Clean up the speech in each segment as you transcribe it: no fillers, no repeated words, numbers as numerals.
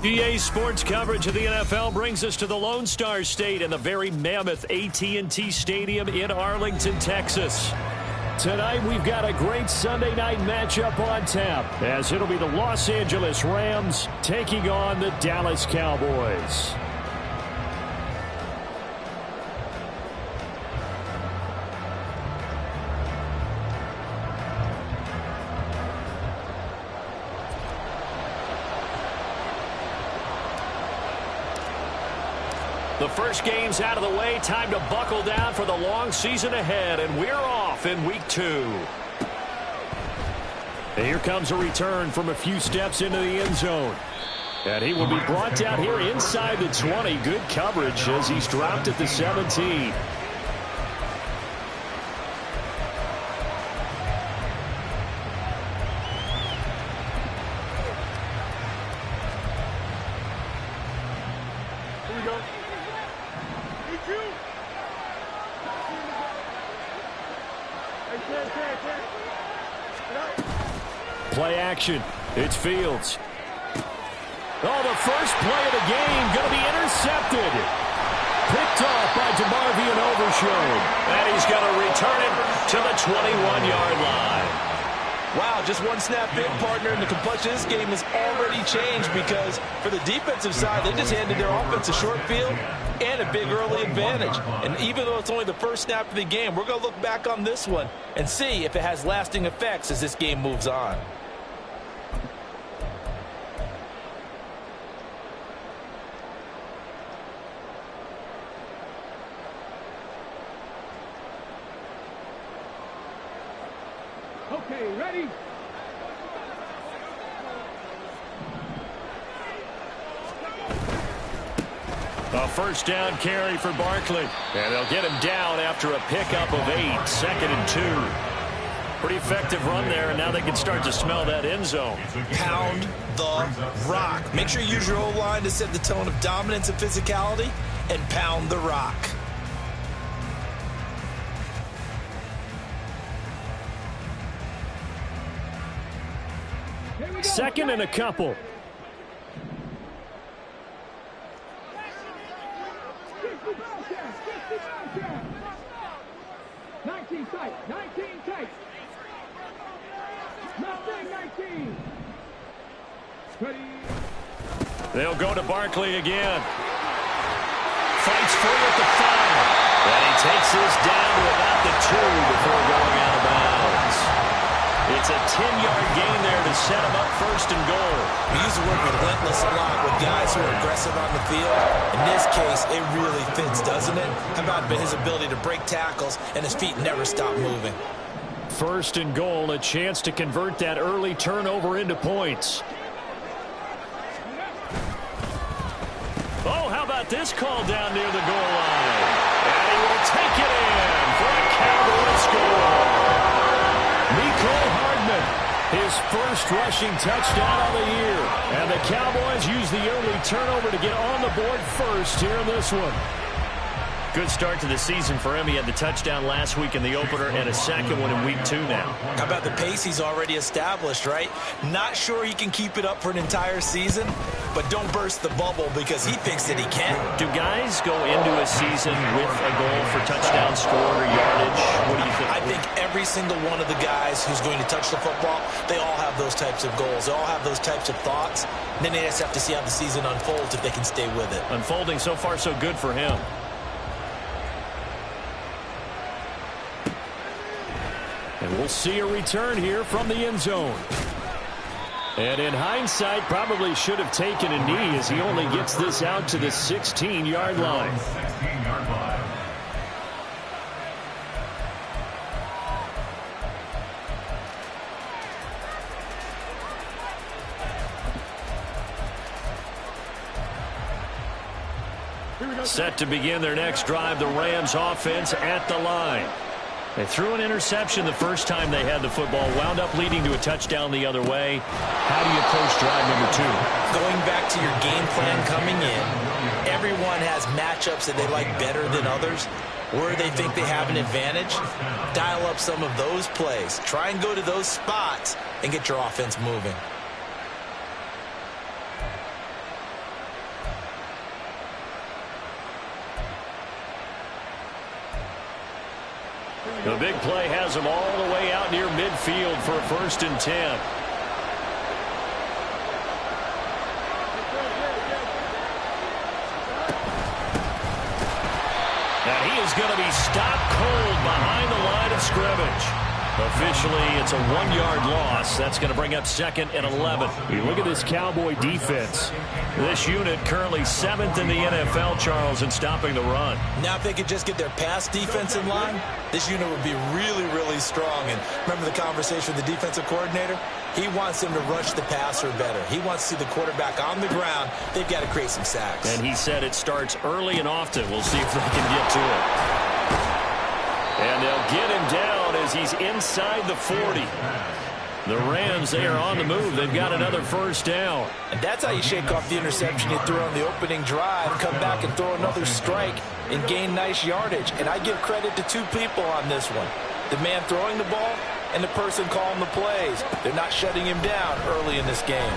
EA Sports coverage of the NFL brings us to the Lone Star State and the very mammoth AT&T Stadium in Arlington, Texas. Tonight, we've got a great Sunday night matchup on tap, as it'll be the Los Angeles Rams taking on the Dallas Cowboys. The first game's out of the way. Time to buckle down for the long season ahead, and we're off in week 2. And here comes a return from a few steps into the end zone. And he will be brought down here inside the 20. Good coverage as he's dropped at the 17. Play action. It's Fields. Oh, the first play of the game going to be intercepted. Picked off by DeMarvion Overshown. And he's going to return it to the 21-yard line. Wow, just one snap in, partner, and the complexion of this game has already changed because for the defensive side, they just handed their offense a short field and a big early advantage. And even though it's only the first snap of the game, we're going to look back on this one and see if it has lasting effects as this game moves on. Okay, ready? A first down carry for Barkley. And they'll get him down after a pickup of 8. 2nd and 2. Pretty effective run there, and now they can start to smell that end zone. Pound the rock. Make sure you use your O-line to set the tone of dominance and physicality, and pound the rock. Second and a couple. They'll go to Barkley again. Fights free at the 5. And he takes this down to about the 2 before going out of bounds. It's a 10-yard gain there to set him up first and goal. We use the word relentless a lot with guys who are aggressive on the field. In this case, it really fits, doesn't it? How about his ability to break tackles and his feet never stop moving? First and goal, a chance to convert that early turnover into points. Oh, how about this call down near the goal line? And he will take it in for a Cowboys score. His first rushing touchdown of the year. And the Cowboys use the early turnover to get on the board first here in this one. Good start to the season for him. He had the touchdown last week in the opener and a second one in week 2 now. How about the pace he's already established, right? Not sure he can keep it up for an entire season, but don't burst the bubble because he thinks that he can. Do guys go into a season with a goal for touchdown scored or yardage? What do you think? I think every single one of the guys who's going to touch the football, they all have those types of goals. They all have those types of thoughts. And then they just have to see how the season unfolds if they can stay with it. Unfolding so far so good for him. And we'll see a return here from the end zone. And in hindsight, probably should have taken a knee as he only gets this out to the 16-yard line. Set to begin their next drive, the Rams offense at the line. They threw an interception the first time they had the football, wound up leading to a touchdown the other way. How do you approach drive number 2? Going back to your game plan coming in, everyone has matchups that they like better than others. Where they think they have an advantage, dial up some of those plays. Try and go to those spots and get your offense moving. The big play has him all the way out near midfield for a 1st and 10. And he is going to be stopped cold behind the line of scrimmage. Officially, it's a 1-yard loss. That's going to bring up 2nd and 11. You look at this Cowboy defense. This unit currently 7th in the NFL, Charles, in stopping the run. Now if they could just get their pass defense in line, this unit would be really, really strong. And remember the conversation with the defensive coordinator? He wants them to rush the passer better. He wants to see the quarterback on the ground. They've got to create some sacks. And he said it starts early and often. We'll see if they can get to it. And they'll get him down as he's inside the 40. The Rams, they are on the move. They've got another 1st down. And that's how you shake off the interception you threw on the opening drive, come back and throw another strike and gain nice yardage. And I give credit to 2 people on this one. The man throwing the ball and the person calling the plays. They're not shutting him down early in this game.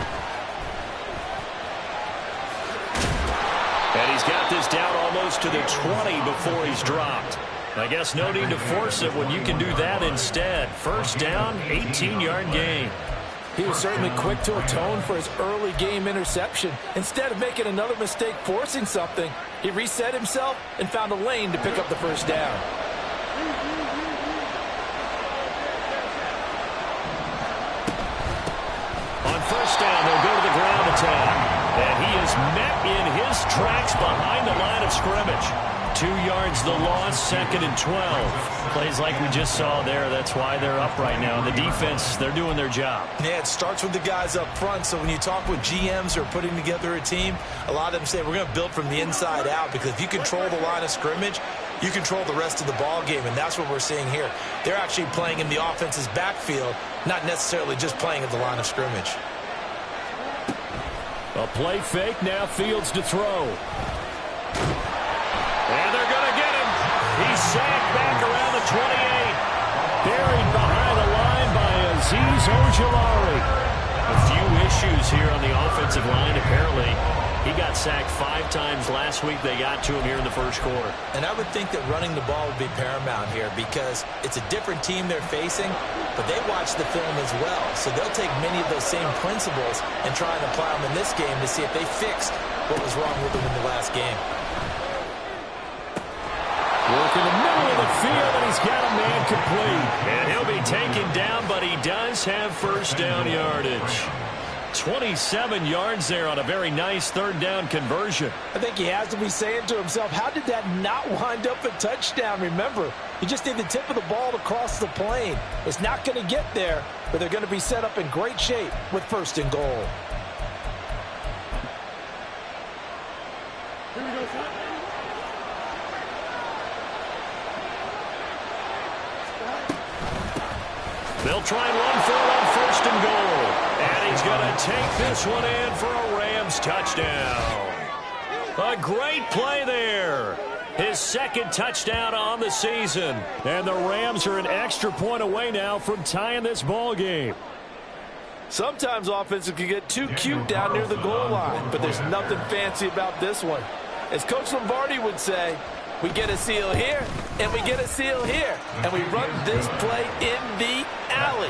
And he's got this down almost to the 20 before he's dropped. I guess no need to force it when you can do that instead. 1st down, 18-yard gain. He was certainly quick to atone for his early game interception. Instead of making another mistake forcing something, he reset himself and found a lane to pick up the 1st down. On 1st down, they'll go to the ground attack. And he is met in his tracks behind the line of scrimmage. 2 yards the loss, 2nd and 12. Plays like we just saw there. That's why they're up right now. And the defense, they're doing their job. Yeah, it starts with the guys up front. So when you talk with GMs who are putting together a team, a lot of them say we're going to build from the inside out, because if you control the line of scrimmage, you control the rest of the ball game, and that's what we're seeing here. They're actually playing in the offense's backfield, not necessarily just playing at the line of scrimmage. A play fake, now Fields to throw. And they're going to get him. He's sacked back around the 28. Buried behind the line by Azeez Ojulari. A few issues here on the offensive line. Apparently, he got sacked 5 times last week. They got to him here in the 1st quarter. And I would think that running the ball would be paramount here, because it's a different team they're facing, but they watch the film as well. So they'll take many of those same principles and try and apply them in this game to see if they fixed what was wrong with them in the last game. Work in the middle of the field, and he's got a man complete. And he'll be taken down, but he does have 1st down yardage. 27 yards there on a very nice 3rd down conversion. I think he has to be saying to himself, how did that not wind up a touchdown? Remember, you just need the tip of the ball to cross the plane. It's not going to get there, but they're going to be set up in great shape with 1st and goal. Here we go, son. They'll try and run for it on 1st and goal. And he's going to take this one in for a Rams touchdown. A great play there. His 2nd touchdown on the season. And the Rams are an extra point away now from tying this ball game. Sometimes offenses can get too cute down near the goal line, but there's nothing fancy about this one. As Coach Lombardi would say, we get a seal here, and we get a seal here. And we run this play in the alley.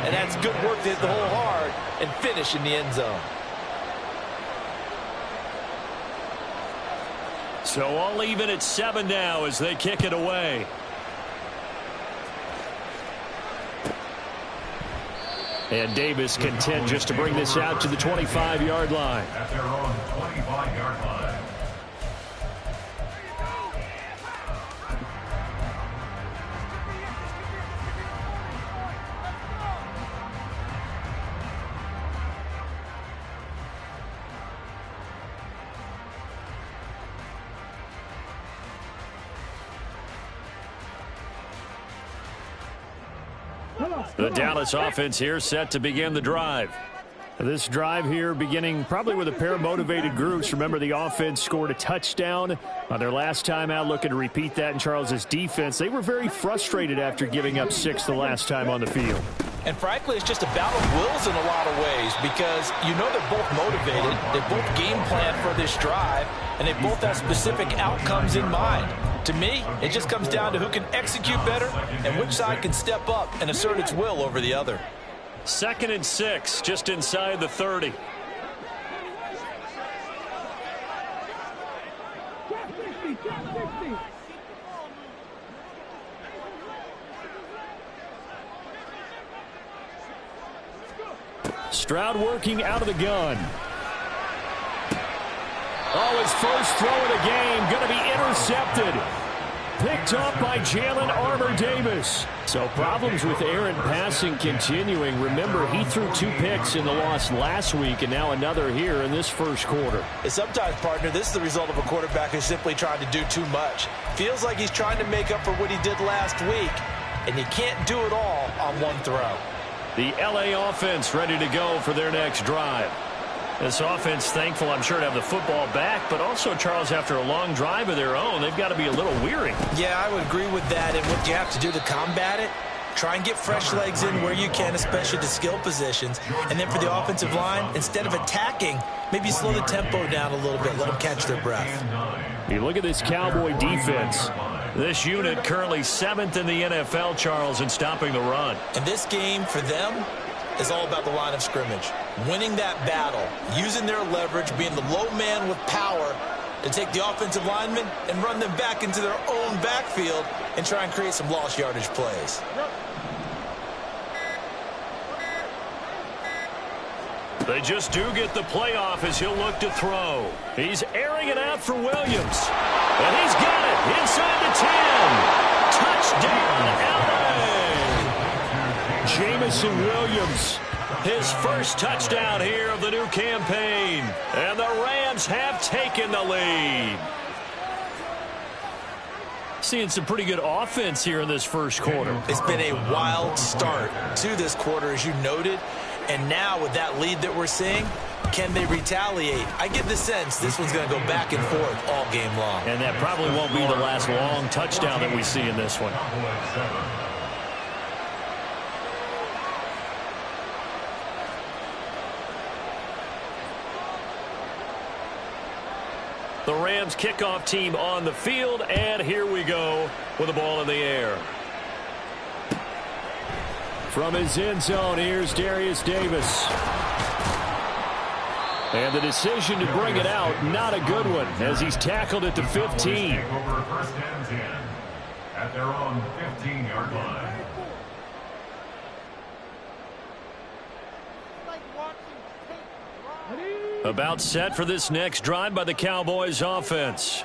And that's good work to hit the hole hard and finish in the end zone. So all even at 7 now as they kick it away. And Davis content just to bring this out to the 25-yard line. At their own 25-yard line. The Dallas offense here set to begin the drive. This drive here beginning probably with a pair of motivated groups. Remember, the offense scored a touchdown on their last time out, looking to repeat that in Charles's defense. They were very frustrated after giving up 6 the last time on the field. And frankly, it's just a battle of wills in a lot of ways because you know they're both motivated, they both game plan for this drive, and they both have specific outcomes in mind. To me, it just comes down to who can execute better and which side can step up and assert its will over the other. 2nd and 6, just inside the 30. Stroud working out of the gun. Oh, his first throw of the game going to be intercepted. Picked up by Jalen Armour-Davis. So problems with Aaron passing continuing. Remember, he threw 2 picks in the loss last week and now another here in this first quarter. And sometimes, partner, this is the result of a quarterback who's simply trying to do too much. Feels like he's trying to make up for what he did last week, and you can't do it all on one throw. The LA offense ready to go for their next drive. This offense thankful, I'm sure, to have the football back, but also, Charles, after a long drive of their own, they've got to be a little weary. Yeah, I would agree with that, and what you have to do to combat it, try and get fresh legs in where you can, especially to skill positions. And then for the offensive line, instead of attacking, maybe slow the tempo down a little bit, let them catch their breath. You look at this Cowboy defense. This unit currently 7th in the NFL, Charles, in stopping the run. And this game, for them, is all about the line of scrimmage. Winning that battle, using their leverage, being the low man with power to take the offensive linemen and run them back into their own backfield and try and create some lost yardage plays. They just do get the playoff as he'll look to throw. He's airing it out for Williams. And he's got it inside the 10. Touchdown, LA! Jamison Williams, his first touchdown here of the new campaign. And the Rams have taken the lead. Seeing some pretty good offense here in this first quarter. It's been a wild start to this quarter, as you noted. And now with that lead that we're seeing, can they retaliate? I get the sense this one's going to go back and forth all game long. And that probably won't be the last long touchdown that we see in this one. The Rams kickoff team on the field, and here we go with the ball in the air. From his end zone, here's Darius Davis. And the decision to bring it out, not a good one, as he's tackled at the 15. Over 1st and 10 at their own 15-yard line. About set for this next drive by the Cowboys offense.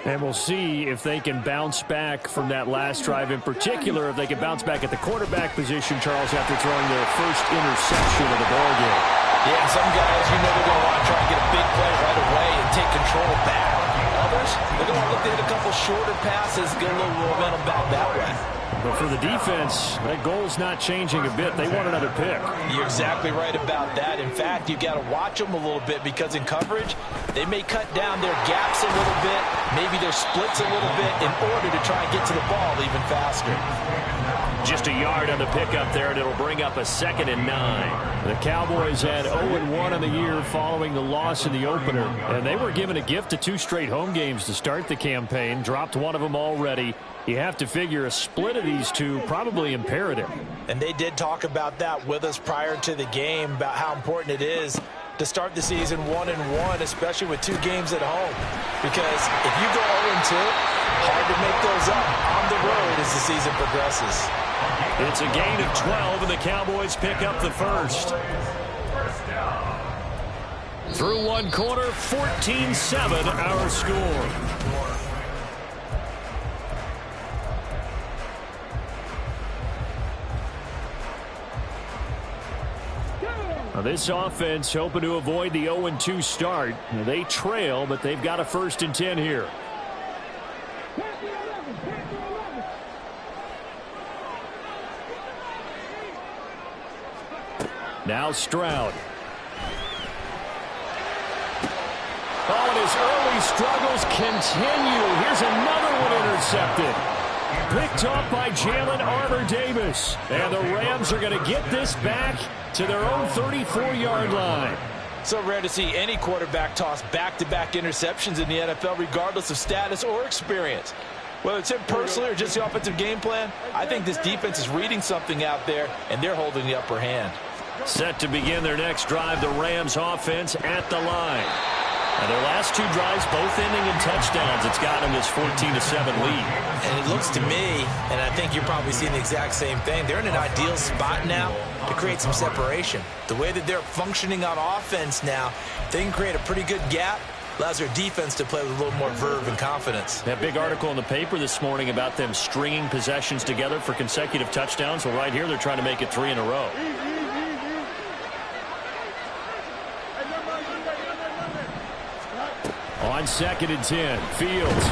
And we'll see if they can bounce back from that last drive in particular, if they can bounce back at the quarterback position, Charles, after throwing their first interception of the ballgame. Yeah, some guys, you know they're going to want to try and get a big play right away and take control back. Others, they're going to look to hit a couple shorter passes, get a little momentum back that way. But for the defense, that goal's not changing a bit. They want another pick. You're exactly right about that. In fact, you've got to watch them a little bit because in coverage, they may cut down their gaps a little bit, maybe their splits a little bit in order to try and get to the ball even faster. Just a yard on the pickup there, and it'll bring up a 2nd and 9. The Cowboys had 0-1 on the year following the loss in the opener, and they were given a gift of 2 straight home games to start the campaign, dropped one of them already. You have to figure a split of these two probably imperative. And they did talk about that with us prior to the game, about how important it is to start the season 1-1, especially with 2 games at home. Because if you go 0-2, hard to make those up on the road as the season progresses. It's a gain of 12, and the Cowboys pick up the first. Through one quarter, 14-7 our score. Now this offense hoping to avoid the 0-2 start. They trail, but they've got a 1st and 10 here. Now Stroud. Oh, and his early struggles continue. Here's another one intercepted. Picked off by Jalen Armour-Davis. And the Rams are going to get this back to their own 34-yard line. So rare to see any quarterback toss back-to-back interceptions in the NFL, regardless of status or experience. Whether it's him personally or just the offensive game plan, I think this defense is reading something out there, and they're holding the upper hand. Set to begin their next drive, the Rams offense at the line. Now their last two drives, both ending in touchdowns. It's got them this 14-7 lead. And it looks to me, and I think you're probably seeing the exact same thing, they're in an ideal spot now to create some separation. The way that they're functioning on offense now, they can create a pretty good gap. Allows their defense to play with a little more verve and confidence. That big article in the paper this morning about them stringing possessions together for consecutive touchdowns. Well, right here, they're trying to make it 3 in a row. On 2nd and 10, Fields.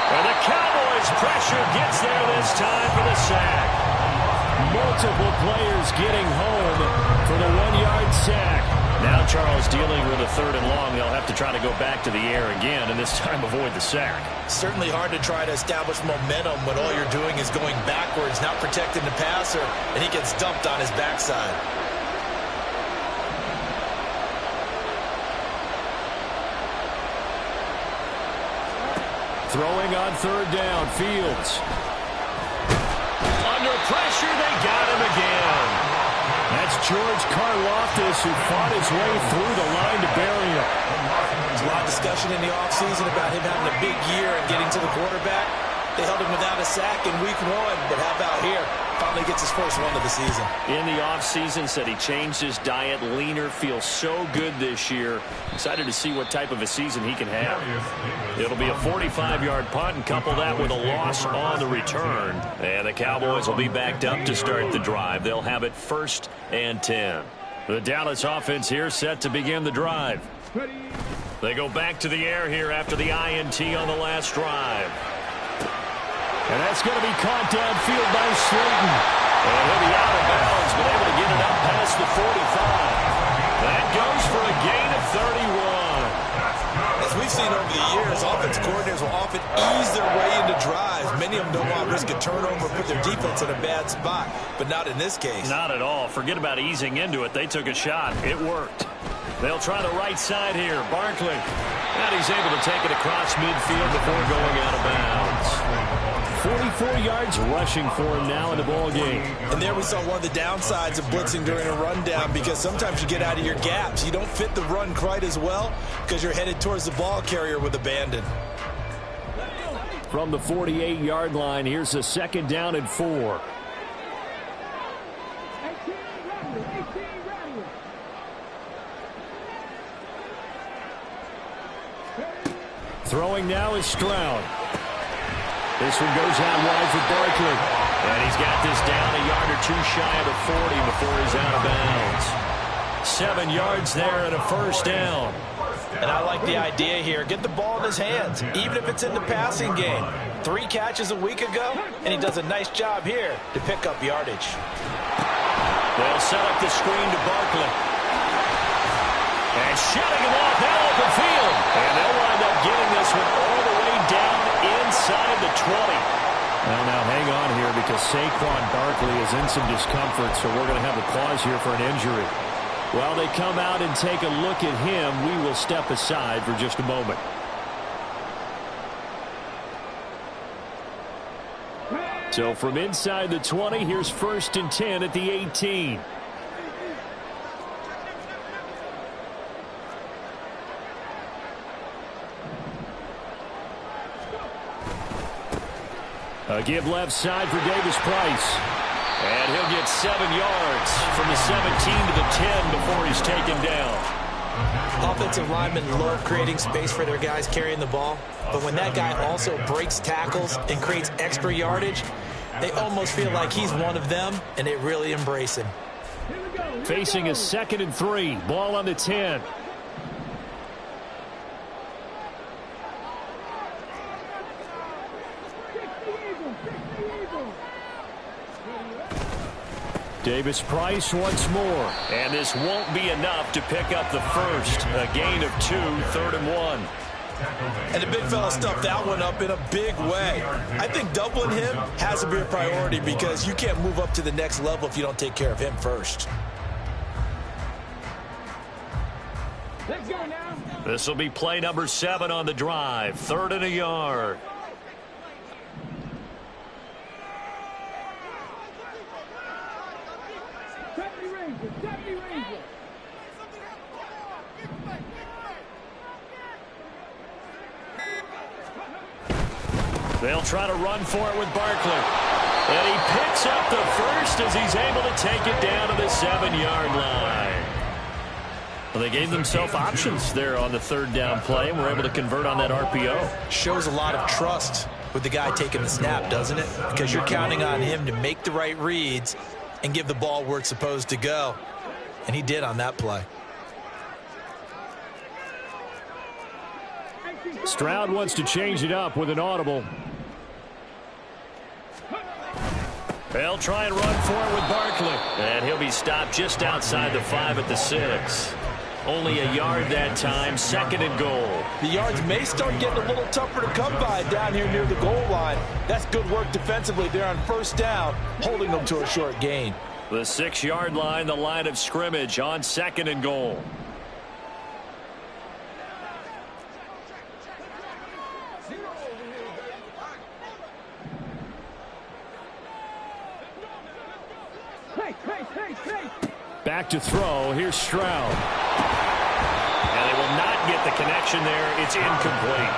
And the Cowboys pressure gets there this time for the sack. Multiple players getting home for the 1-yard sack. Now Charles dealing with a 3rd and long. They'll have to try to go back to the air again, and this time avoid the sack. Certainly hard to try to establish momentum when all you're doing is going backwards, not protecting the passer, and he gets dumped on his backside. Throwing on 3rd down, Fields. Under pressure, they got him again. That's George Karlaftis, who fought his way through the line to bury him. There's a lot of discussion in the offseason about him having a big year and getting to the quarterback. They held him without a sack in week 1, but how about here? Finally gets his first one of the season. In the offseason, said he changed his diet, leaner, feels so good this year. Excited to see what type of a season he can have. It'll be a 45-yard punt, and couple that with a loss on the return. And the Cowboys will be backed up to start the drive. They'll have it 1st and 10. The Dallas offense here set to begin the drive. They go back to the air here after the INT on the last drive. And that's going to be caught downfield by Slayton. And he'll be out of bounds, but able to get it up past the 45. That goes for a gain of 31. As we've seen over the years, offensive coordinators will often ease their way into drives. Many of them don't want to risk a turnover or put their defense in a bad spot, but not in this case. Not at all. Forget about easing into it. They took a shot. It worked. They'll try the right side here. Barkley. And he's able to take it across midfield before going out of bounds. 44 yards rushing for him now in the ball game. And there we saw one of the downsides of blitzing during a rundown, because sometimes you get out of your gaps. You don't fit the run quite as well because you're headed towards the ball carrier with abandon. From the 48-yard line, here's a 2nd down and 4. Throwing now is Stroud. This one goes out wide for Barkley. And he's got this down a yard or 2 shy of the 40 before he's out of bounds. 7 yards there and a 1st down. And I like the idea here. Get the ball in his hands, even if it's in the passing game. 3 catches a week ago, and he does a nice job here to pick up yardage. They'll set up the screen to Barkley. And shutting him off that open field. And they'll wind up getting this one all the way down inside the 20. Well, now hang on here, because Saquon Barkley is in some discomfort, so we're going to have a pause here for an injury. While they come out and take a look at him, we will step aside for just a moment. So from inside the 20, here's 1st and 10 at the 18. A give left side for Davis Price. And he'll get 7 yards from the 17 to the 10 before he's taken down. Offensive linemen love creating space for their guys carrying the ball. But when that guy also breaks tackles and creates extra yardage, they almost feel like he's one of them, and they really embrace him. Facing a 2nd and 3. Ball on the 10. Davis Price once more. And this won't be enough to pick up the first. A gain of 2, 3rd and 1. And the big fella stuffed that one up in a big way. I think doubling him has to be a priority because you can't move up to the next level if you don't take care of him first. Let's go now. This will be play number 7 on the drive. 3rd and a yard. Deputy Ranger. They'll try to run for it with Barkley. And he picks up the first as he's able to take it down to the 7-yard line. Well, they gave themselves options there on the 3rd down play and were able to convert on that RPO. Shows a lot of trust with the guy taking the snap, doesn't it? Because you're counting on him to make the right reads and give the ball where it's supposed to go. And he did on that play. Stroud wants to change it up with an audible. They'll try and run for it with Barkley. And he'll be stopped just outside the 5 at the 6. Only a yard that time, 2nd and goal. The yards may start getting a little tougher to come by down here near the goal line. That's good work defensively there on 1st down, holding them to a short gain. The 6-yard line, the line of scrimmage on 2nd and goal. Back to throw. Here's Stroud. And they will not get the connection there. It's incomplete.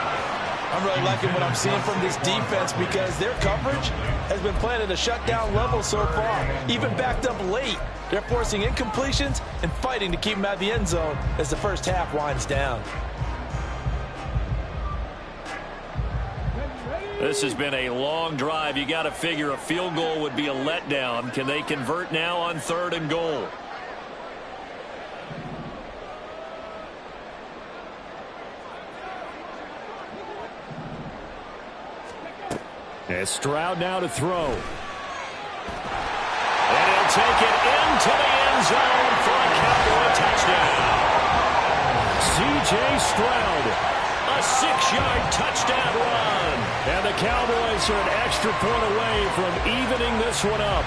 I'm really liking what I'm seeing from this defense because their coverage has been playing at a shutdown level so far. Even backed up late, they're forcing incompletions and fighting to keep them out of the end zone as the first half winds down. This has been a long drive. You got to figure a field goal would be a letdown. Can they convert now on 3rd and goal? And Stroud now to throw. And he'll take it into the end zone for a Cowboy touchdown. C.J. Stroud, a 6-yard touchdown run. And the Cowboys are an extra point away from evening this one up.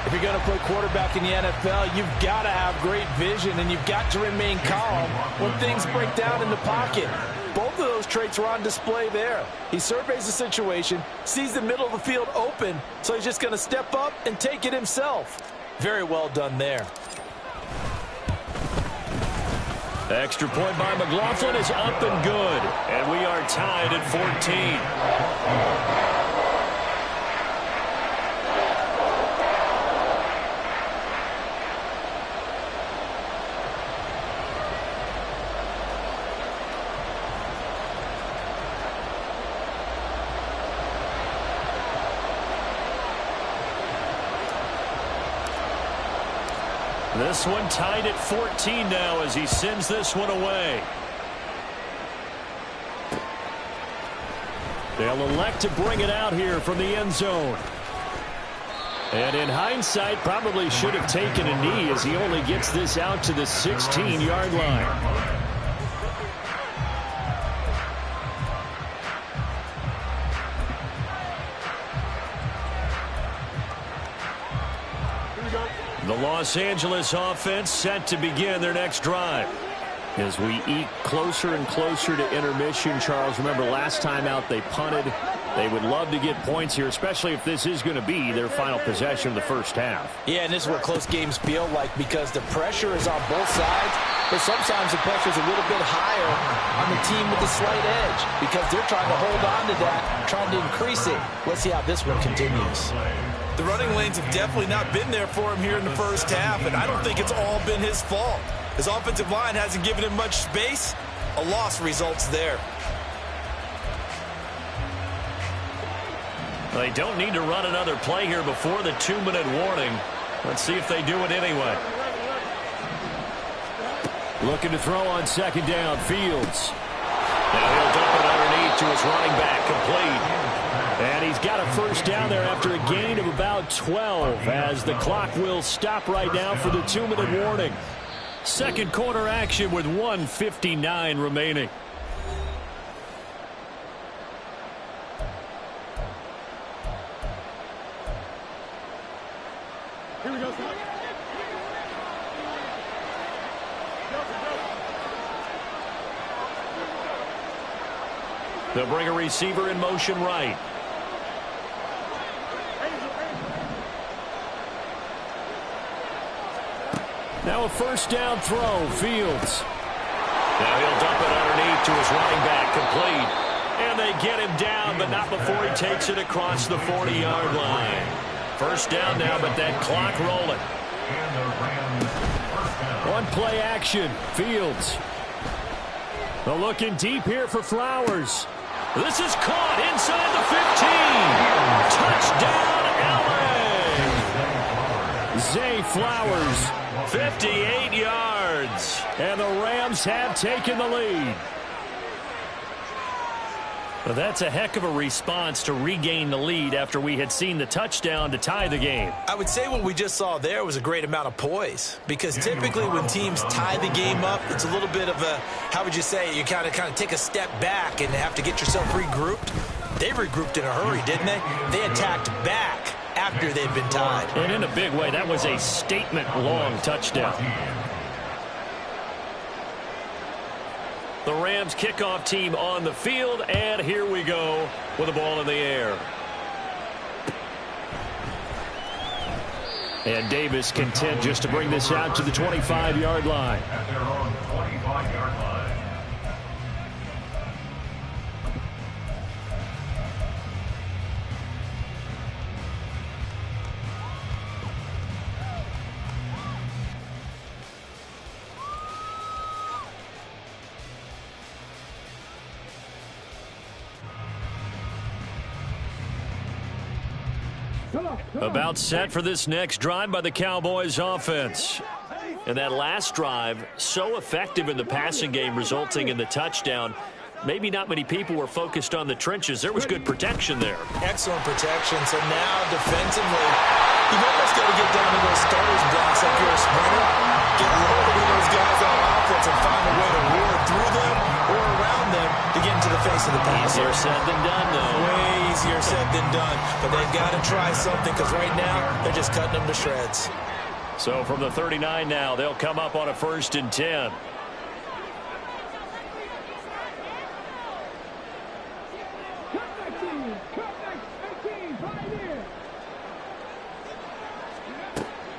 If you're going to play quarterback in the NFL, you've got to have great vision, and you've got to remain calm when things break down in the pocket. Both of those traits are on display there. He surveys the situation, sees the middle of the field open, so he's just going to step up and take it himself. Very well done there. Extra point by McLaughlin is up and good. And we are tied at 14. This one tied at 14 now as he sends this one away. They'll elect to bring it out here from the end zone. And in hindsight, probably should have taken a knee as he only gets this out to the 16-yard line. The Los Angeles offense set to begin their next drive. As we eke closer and closer to intermission, Charles, remember last time out they punted. They would love to get points here, especially if this is going to be their final possession of the first half. Yeah, and this is what close games feel like because the pressure is on both sides, but sometimes the pressure is a little bit higher on the team with the slight edge because they're trying to hold on to that, trying to increase it. Let's see how this one continues. The running lanes have definitely not been there for him here in the first half, and I don't think it's all been his fault. His offensive line hasn't given him much space. A loss results there. They don't need to run another play here before the 2-minute warning. Let's see if they do it anyway. Looking to throw on second down, Fields. Now he'll dump it underneath to his running back, complete. And he's got a first down there after a gain of about 12 as the clock will stop right now for the 2-minute warning. Second quarter action with 1:59 remaining. They'll bring a receiver in motion right. Now a first down throw, Fields. Now he'll dump it underneath to his running back, complete. And they get him down, but not before he takes it across the 40-yard line. First down now, but that clock rolling. One play action, Fields. They're looking deep here for Flowers. This is caught inside the 15. Touchdown, LA! Zay Flowers, 58 yards. And the Rams have taken the lead. Well, that's a heck of a response to regain the lead after we had seen the touchdown to tie the game. I would say what we just saw there was a great amount of poise, because typically when teams tie the game up, it's a little bit of a, how would you say, you kind of take a step back and have to get yourself regrouped. They regrouped in a hurry, didn't they? They attacked back after they'd been tied. And in a big way, that was a statement-long touchdown. The Rams kickoff team on the field, and here we go with the ball in the air. And Davis content just to bring this out to the 25-yard line. At their own 25-yard line. About set for this next drive by the Cowboys offense. And that last drive, so effective in the passing game, resulting in the touchdown. Maybe not many people were focused on the trenches. There was good protection there. Excellent protection. So now defensively, you've almost got to get down to those starters blocks like you're a sprinter. Get lower to those guys on offense and find a way to roar through them or around them to get into the face of the pass. Easier said than done, though. Way easier said than done. But they've got to try something, because right now they're just cutting them to shreds. So from the 39 now, they'll come up on a 1st and 10.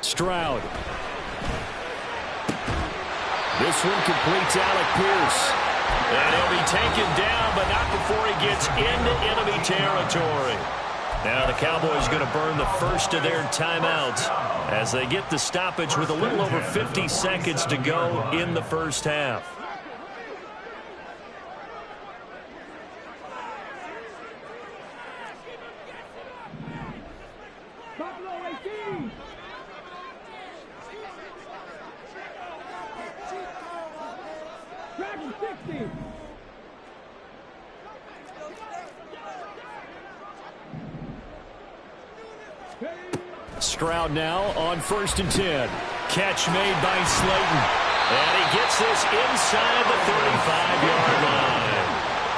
Stroud. This one completes Alec Pierce. And he'll be taken down, but not before he gets into enemy territory. Now the Cowboys going to burn the first of their timeouts as they get the stoppage with a little over 50 seconds to go in the first half. Stroud now on 1st and 10. Catch made by Slayton. And he gets this inside the 35-yard line.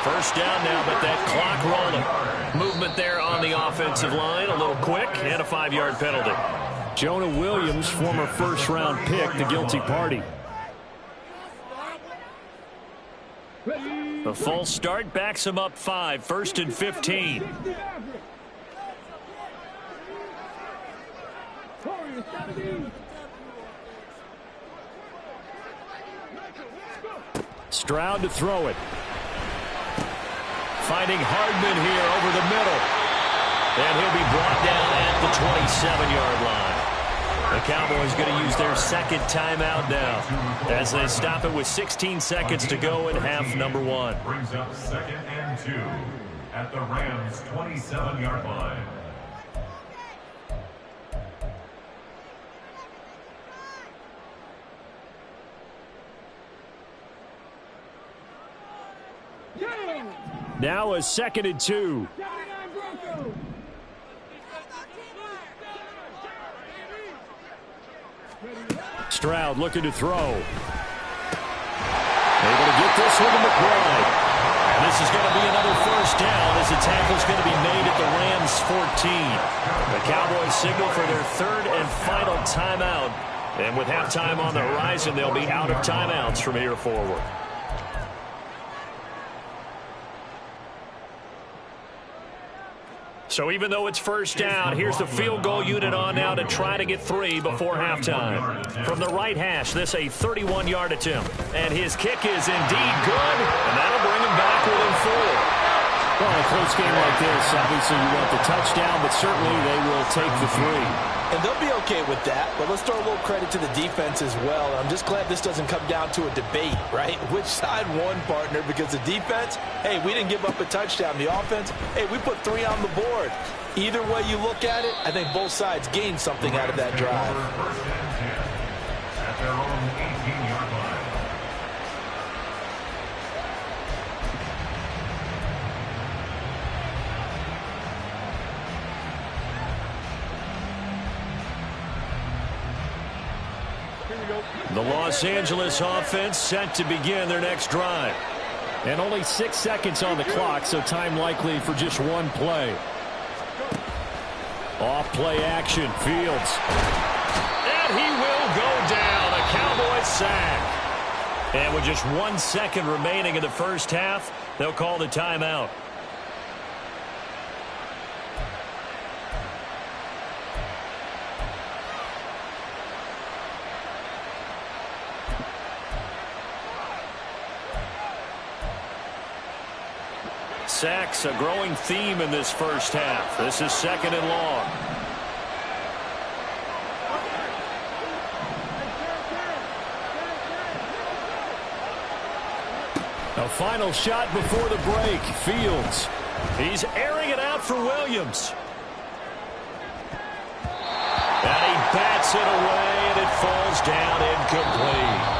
First down now, but that clock rolling. Movement there on the offensive line. A little quick and a 5-yard penalty. Jonah Williams, former first-round pick, the guilty party. The false start backs him up 5. 1st and 15. Stroud to throw it. Finding Hardman here over the middle. And he'll be brought down at the 27-yard line. The Cowboys going to use their second timeout now as they stop it with 16 seconds to go in half number 1. Brings up 2nd and 2 at the Rams' 27-yard line. Now a 2nd and 2. Stroud looking to throw. Able to get this one to McBride. And this is going to be another first down as the tackle's going to be made at the Rams' 14. The Cowboys signal for their 3rd and final timeout. And with halftime on the horizon, they'll be out of timeouts from here forward. So even though it's first down, here's the field goal unit on now to try to get 3 before halftime. From the right hash, this a 31-yard attempt. And his kick is indeed good, and that'll bring him back within 4. Well, in a close game like this, obviously you want the touchdown, but certainly they will take the 3. And they'll be okay with that, but let's throw a little credit to the defense as well. I'm just glad this doesn't come down to a debate, right? Which side won, partner? Because the defense, hey, we didn't give up a touchdown. The offense, hey, we put 3 on the board. Either way you look at it, I think both sides gained something out of that drive. First and 10 at their own 18-yard line. The Los Angeles offense set to begin their next drive. And only 6 seconds on the clock, so time likely for just one play. Off play action, Fields. And he will go down. A Cowboys sack. And with just 1 second remaining in the first half, they'll call the timeout. Sacks, a growing theme in this first half. This is 2nd and long. A final shot before the break. Fields. He's airing it out for Williams. And he bats it away, and it falls down incomplete.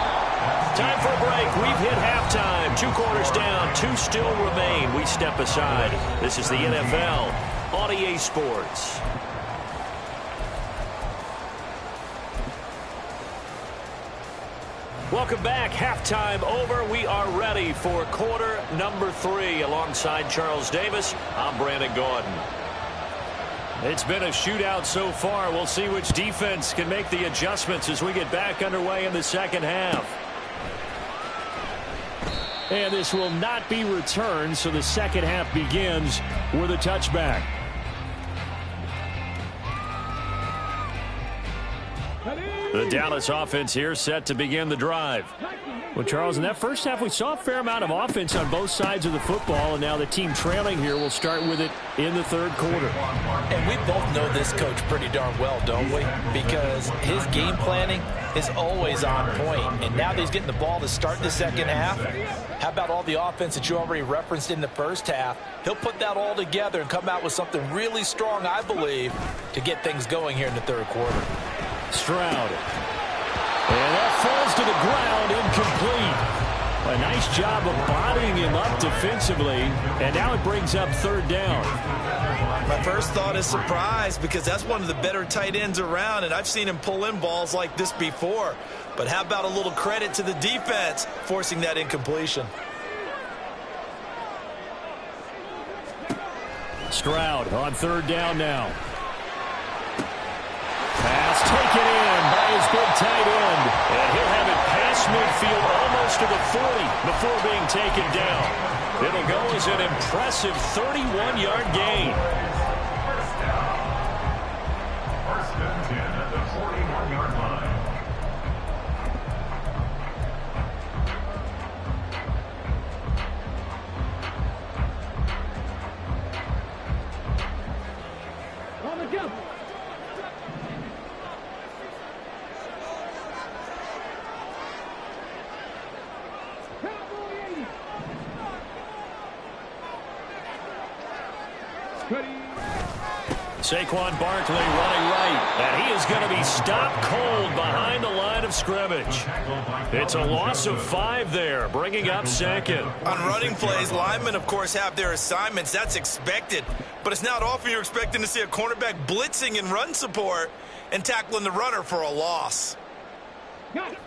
Time for a break. We've hit halftime. 2 quarters down. 2 still remain. We step aside. This is the NFL on EA Sports. Welcome back. Halftime over. We are ready for quarter number 3. Alongside Charles Davis, I'm Brandon Gordon. It's been a shootout so far. We'll see which defense can make the adjustments as we get back underway in the second half. And this will not be returned, so the second half begins with a touchback. The Dallas offense here set to begin the drive. Well, Charles, in that first half, we saw a fair amount of offense on both sides of the football, and now the team trailing here will start with it in the third quarter. And we both know this coach pretty darn well, don't we? Because his game planning is always on point. And now that he's getting the ball to start the second half, how about all the offense that you already referenced in the first half? He'll put that all together and come out with something really strong, I believe, to get things going here in the third quarter. Stroud. And that falls to the ground, incomplete. A nice job of bodying him up defensively, and now it brings up 3rd down. My first thought is surprise, because that's one of the better tight ends around, and I've seen him pull in balls like this before. But how about a little credit to the defense forcing that incompletion? Stroud on 3rd down now. Pass taken in by his big tight end. And he'll have it past midfield almost to the 40 before being taken down. It'll go as an impressive 31-yard gain. First and 10 at the 41-yard line. On the jump. Saquon Barkley running right, and he is going to be stopped cold behind the line of scrimmage. It's a loss of 5 there, bringing up 2nd. On running plays, linemen, of course, have their assignments. That's expected. But it's not often you're expecting to see a cornerback blitzing in run support and tackling the runner for a loss.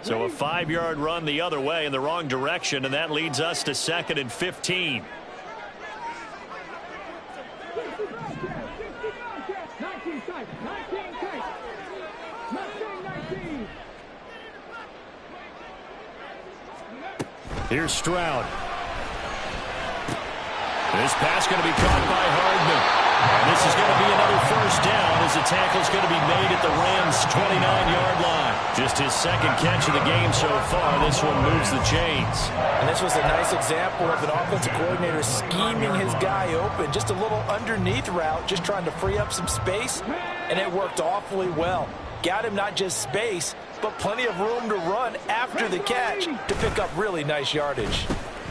So a 5-yard run the other way in the wrong direction, and that leads us to 2nd and 15. Here's Stroud. This pass going to be caught by Hardman. And this is going to be another first down as the tackle's going to be made at the Rams' 29-yard line. Just his second catch of the game so far. This one moves the chains. And this was a nice example of an offensive coordinator scheming his guy open. Just a little underneath route, just trying to free up some space, and it worked awfully well. Got him not just space, but plenty of room to run after the catch to pick up really nice yardage.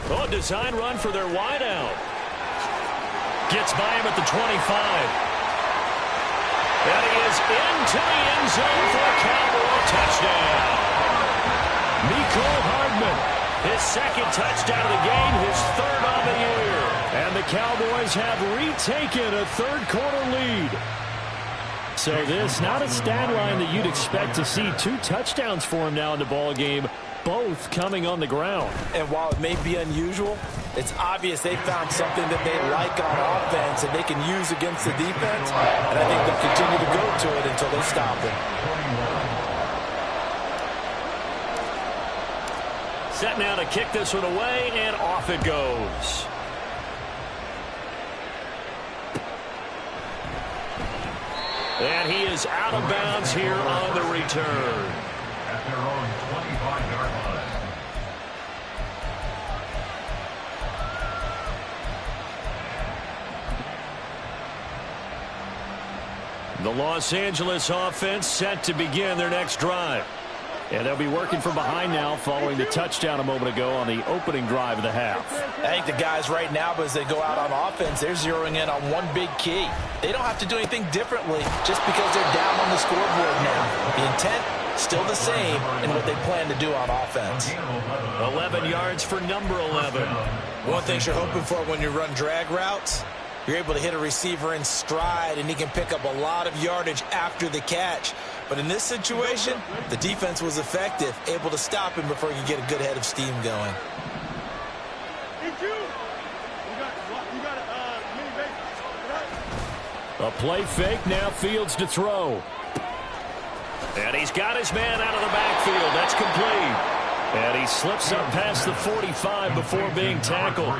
Oh, design run for their wideout. Gets by him at the 25. And he is into the end zone for a Cowboy touchdown. Mecole Hardman, his second touchdown of the game, his third on the year. And the Cowboys have retaken a third-quarter lead. So this, not a stat line that you'd expect to see. 2 touchdowns for him now in the ball game, both coming on the ground. And while it may be unusual, it's obvious they found something that they like on offense and they can use against the defense. And I think they'll continue to go to it until they stop it. Set now to kick this one away, and off it goes. And he is out of bounds here on the return. At their own 25-yard line. The Los Angeles offense set to begin their next drive. And they'll be working from behind now following the touchdown a moment ago on the opening drive of the half. I think the guys right now, as they go out on offense, they're zeroing in on one big key. They don't have to do anything differently just because they're down on the scoreboard now. The intent, still the same in what they plan to do on offense. 11 yards for number 11. One thing you're hoping for when you run drag routes, you're able to hit a receiver in stride, and he can pick up a lot of yardage after the catch. But in this situation, the defense was effective, able to stop him before he could get a good head of steam going. A play fake, now Fields to throw. And he's got his man out of the backfield. That's complete. And he slips up past the 45 before being tackled.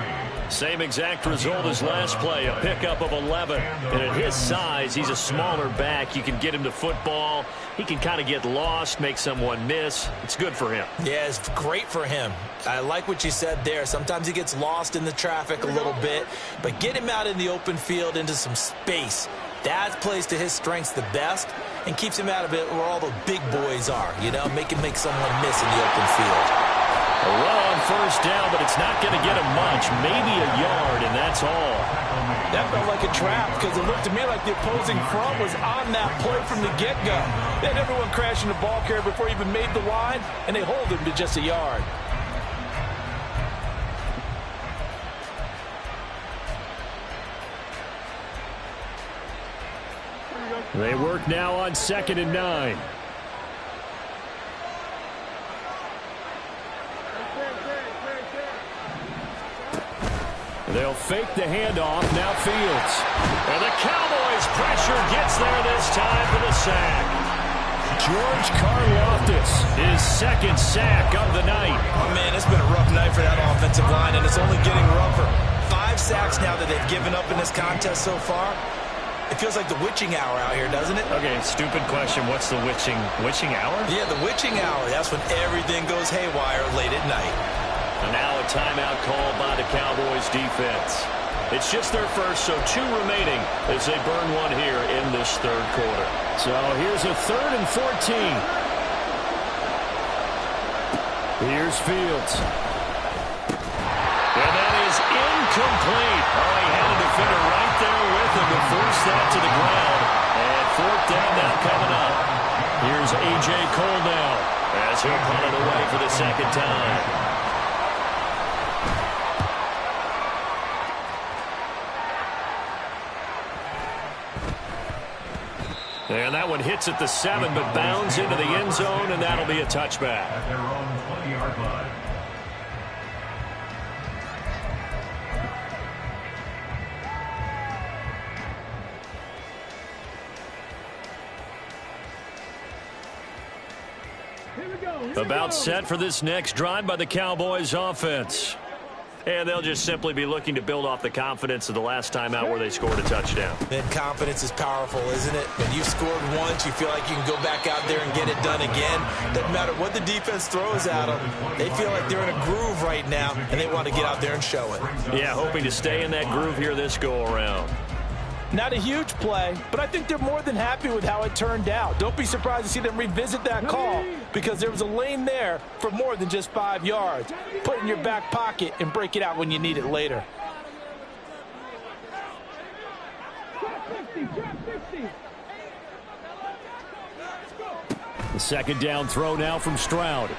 Same exact result as last play, a pickup of 11. And at his size, he's a smaller back. You can get him to football. He can kind of get lost, make someone miss. It's good for him. Yeah, it's great for him. I like what you said there. Sometimes he gets lost in the traffic a little bit, but get him out in the open field into some space. That plays to his strengths the best and keeps him out of it where all the big boys are, you know, make someone miss in the open field. A run on first down, but it's not going to get him much, maybe a yard, and that's all. That felt like a trap because it looked to me like the opposing front was on that play from the get-go. They had everyone crashing the ball carrier before he even made the line, and they hold him to just a yard. They work now on 2nd and 9. They'll fake the handoff. Now Fields. And the Cowboys pressure gets there this time for the sack. George Karlaftis, his second sack of the night. Oh, man, it's been a rough night for that offensive line, and it's only getting rougher. 5 sacks now that they've given up in this contest so far. It feels like the witching hour out here, doesn't it? Okay, stupid question. What's the witching hour? Yeah, the witching hour. That's when everything goes haywire late at night. And now a timeout called by the Cowboys defense. It's just their first, so 2 remaining as they burn one here in this third quarter. So here's a 3rd and 14. Here's Fields. And that is incomplete. Oh, he had a defender right there with him to force that to the ground. And 4th down now coming up. Here's A.J. Cole now as he'll punt it away for the second time. And that one hits at the 7, but bounds into the end zone, and that'll be a touchback. At their own 20-yard line. About set for this next drive by the Cowboys offense. And they'll just simply be looking to build off the confidence of the last time out where they scored a touchdown. And confidence is powerful, isn't it? When you've scored once, you feel like you can go back out there and get it done again. Doesn't matter what the defense throws at them. They feel like they're in a groove right now, and they want to get out there and show it. Yeah, hoping to stay in that groove here this go-around. Not a huge play, but I think they're more than happy with how it turned out. Don't be surprised to see them revisit that call because there was a lane there for more than just 5 yards. Put it in your back pocket and break it out when you need it later. The second down throw now from Stroud.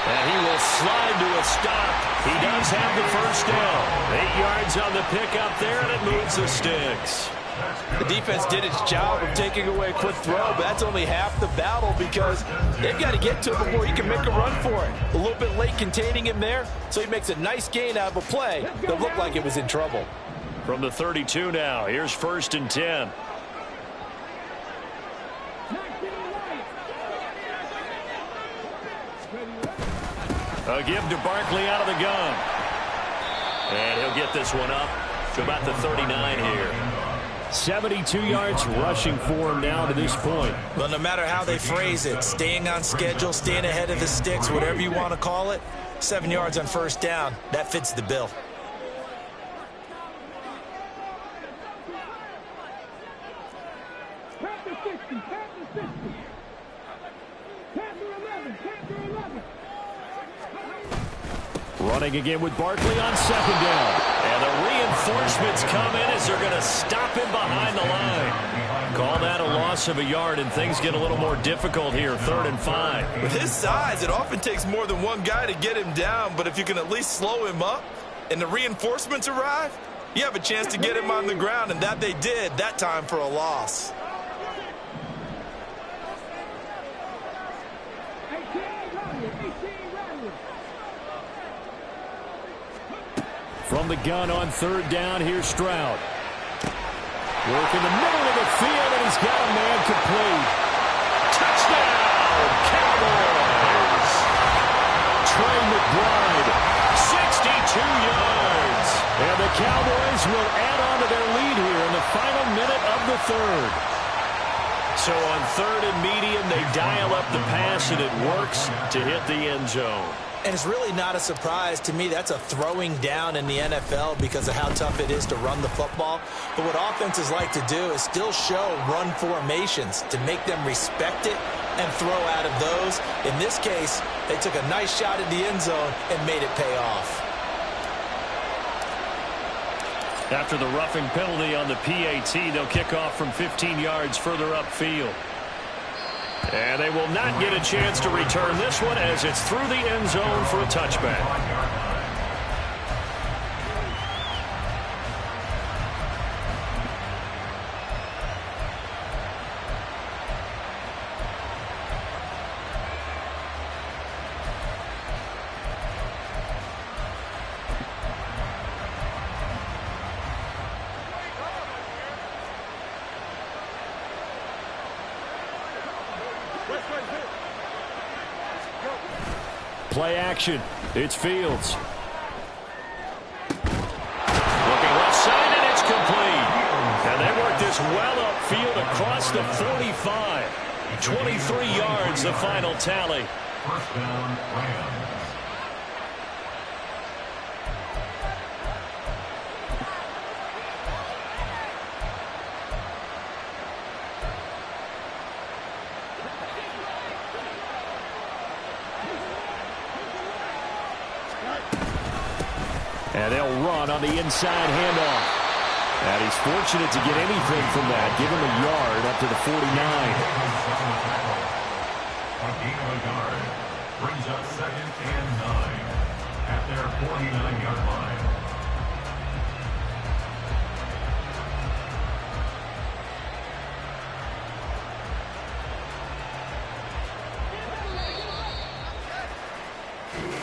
And he will slide to a stop. He does have the first down. 8 yards on the pickup there, and it moves the sticks. The defense did its job of taking away a quick throw, but that's only half the battle because they've got to get to him before he can make a run for it. A little bit late containing him there, so he makes a nice gain out of a play that looked like it was in trouble. From the 32 now, here's 1st and 10. A give to Barkley out of the gun. And he'll get this one up to about the 39 here. 72 yards rushing for him now to this point. Well, no matter how they phrase it, staying on schedule, staying ahead of the sticks, whatever you want to call it, 7 yards on first down, that fits the bill. Running again with Barkley on 2nd down. And the reinforcements come in as they're going to stop him behind the line. Call that a loss of a yard, and things get a little more difficult here, 3rd and 5. With his size, it often takes more than one guy to get him down, but if you can at least slow him up and the reinforcements arrive, you have a chance to get him on the ground, and that they did that time for a loss. From the gun on 3rd down, here's Stroud. Work in the middle of the field, and he's got a man complete. Touchdown, Cowboys! Trey McBride, 62 yards. And the Cowboys will add on to their lead here in the final minute of the 3rd. So on 3rd and medium, they dial up the pass, and it works to hit the end zone. And it's really not a surprise to me. That's a throwing down in the NFL because of how tough it is to run the football. But what offenses like to do is still show run formations to make them respect it and throw out of those. In this case, they took a nice shot at the end zone and made it pay off. After the roughing penalty on the PAT, they'll kick off from 15 yards further upfield. And they will not get a chance to return this one as it's through the end zone for a touchback. Play action. It's Fields. Looking left side, and it's complete. And they work this well upfield across the 45. 23 yards, the final tally. First down, Rams. And they'll run on the inside handoff. And he's fortunate to get anything from that. Give him a yard up to the 49. A gain of a yard brings up 2nd and 9 at their 49-yard line.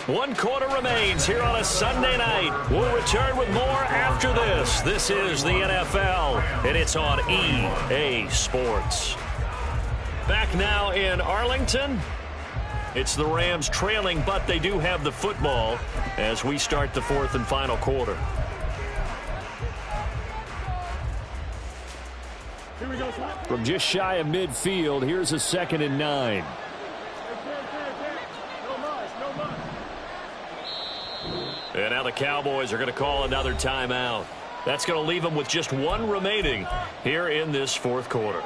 One quarter remains here on a Sunday night. We'll return with more after this. This is the NFL, and it's on EA Sports. Back now in Arlington. It's the Rams trailing, but they do have the football as we start the fourth and final quarter. From just shy of midfield, here's a 2nd and 9. And now the Cowboys are going to call another timeout. That's going to leave them with just one remaining here in this fourth quarter.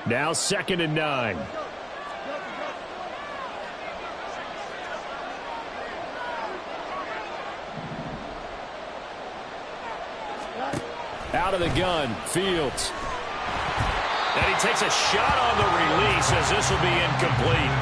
Now 2nd and 9. Out of the gun, Fields. And he takes a shot on the release as this will be incomplete.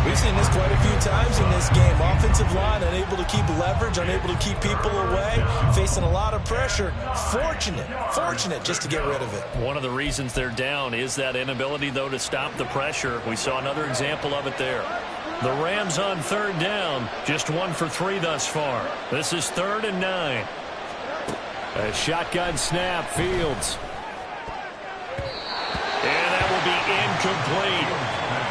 We've seen this quite a few times in this game. Offensive line unable to keep leverage, unable to keep people away, facing a lot of pressure. Fortunate just to get rid of it. One of the reasons they're down is that inability, though, to stop the pressure. We saw another example of it there. The Rams on 3rd down, just 1 for 3 thus far. This is 3rd and 9. A shotgun snap, Fields. And that will be incomplete.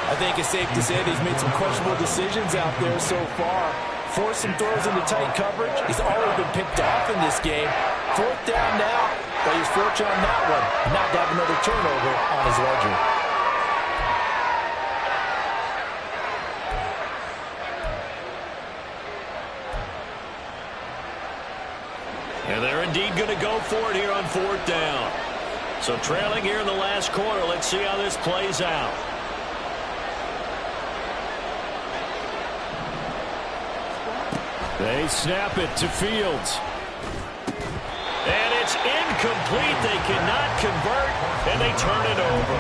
I think it's safe to say that he's made some questionable decisions out there so far. Forced some throws into tight coverage. He's already been picked off in this game. 4th down now, but he's fortunate on that one not to have another turnover on his ledger. And they're indeed going to go for it here on 4th down. So trailing here in the last quarter. Let's see how this plays out. They snap it to Fields. And it's incomplete. They cannot convert, and they turn it over.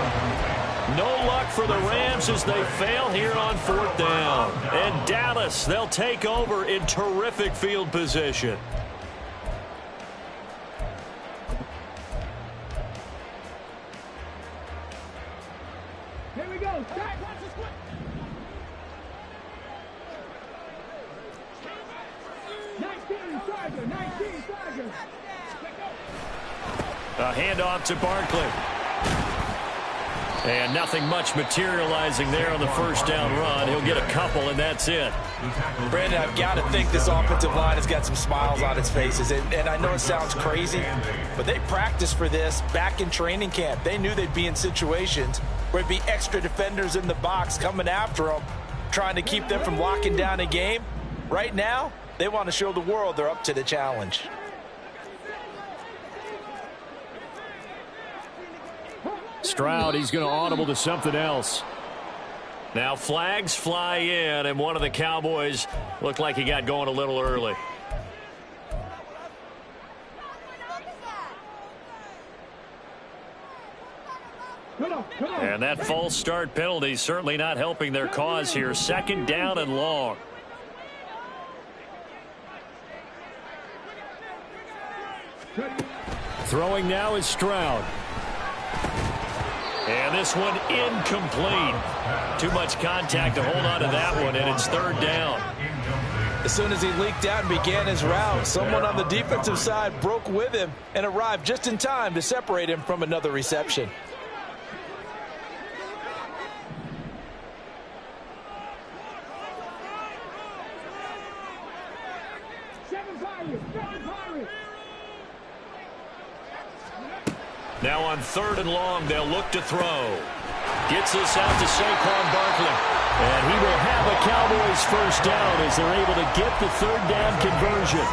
No luck for the Rams as they fail here on 4th down. And Dallas, they'll take over in terrific field position. Here we go. Start. 19 Tiger. A handoff to Barkley. And nothing much materializing there on the 1st down run. He'll get a couple, and that's it. Brandon, I've got to think this offensive line has got some smiles on its faces. And I know it sounds crazy, but they practiced for this back in training camp. They knew they'd be in situations where it'd be extra defenders in the box coming after them, trying to keep them from locking down a game. Right now, they want to show the world they're up to the challenge. Stroud, he's going to audible to something else. Now flags fly in, and one of the Cowboys looked like he got going a little early. And that false start penalty certainly not helping their cause here. 2nd down and long. Throwing now is Stroud. And this one incomplete. Too much contact to hold on to that one, and it's 3rd down. As soon as he leaked out and began his route, someone on the defensive side broke with him and arrived just in time to separate him from another reception. Now on 3rd and long, they'll look to throw. Gets this out to Saquon Barkley. And he will have a Cowboys 1st down as they're able to get the 3rd down conversion.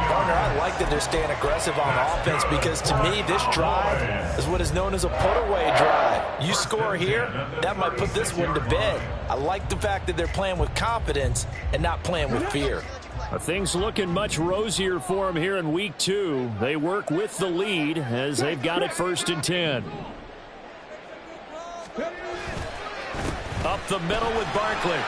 Partner, I like that they're staying aggressive on offense because to me, this drive is what is known as a put-away drive. You score here, that might put this one to bed. I like the fact that they're playing with confidence and not playing with fear. Things looking much rosier for them here in week 2. They work with the lead as they've got it 1st and 10. Up the middle with Barkley.